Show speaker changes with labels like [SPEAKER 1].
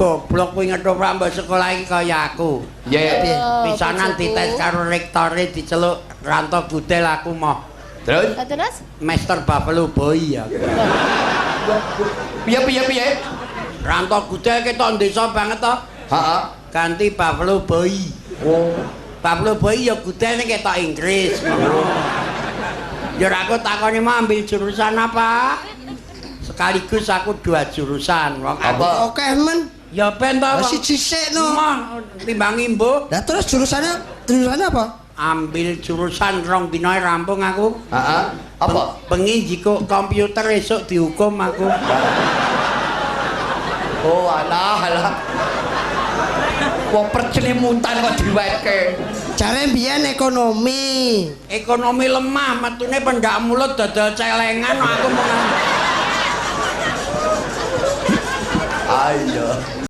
[SPEAKER 1] goblok kuwi ngetoprak mbok sekolah iki kaya aku.
[SPEAKER 2] Nggih.
[SPEAKER 1] Pisanan dites karo rektore diceluk Ranto Gudel aku moh.
[SPEAKER 2] Terus?
[SPEAKER 3] Terus?
[SPEAKER 1] Master Buffalo Boy ya.
[SPEAKER 2] Piye?
[SPEAKER 1] Ranto Gudel ketok desa banget to.
[SPEAKER 2] Heeh.
[SPEAKER 1] Ganti Buffalo Boy.
[SPEAKER 2] Oh.
[SPEAKER 1] Buffalo Boy ya Gudel ketok Inggris. Ya aku takoni mau ambil jurusan apa? Sekaligus aku 2 jurusan. Wong
[SPEAKER 2] Apa?
[SPEAKER 4] Oke men.
[SPEAKER 1] ya ben to.
[SPEAKER 4] Siji sik no.
[SPEAKER 1] Timbang imbuh.
[SPEAKER 4] Lah terus jurusannya apa?
[SPEAKER 1] Ambil jurusan rong dinoe rampung aku.
[SPEAKER 2] Heeh. Apa?
[SPEAKER 1] Bengi jiko komputer esuk dihukum aku.
[SPEAKER 2] Oh alah. Wong percelimutan kok diweke.
[SPEAKER 4] Jare mbiyen ekonomi.
[SPEAKER 1] Ekonomi lemah, metune pendak mulut dodol celengan aku mau.
[SPEAKER 2] Ayo.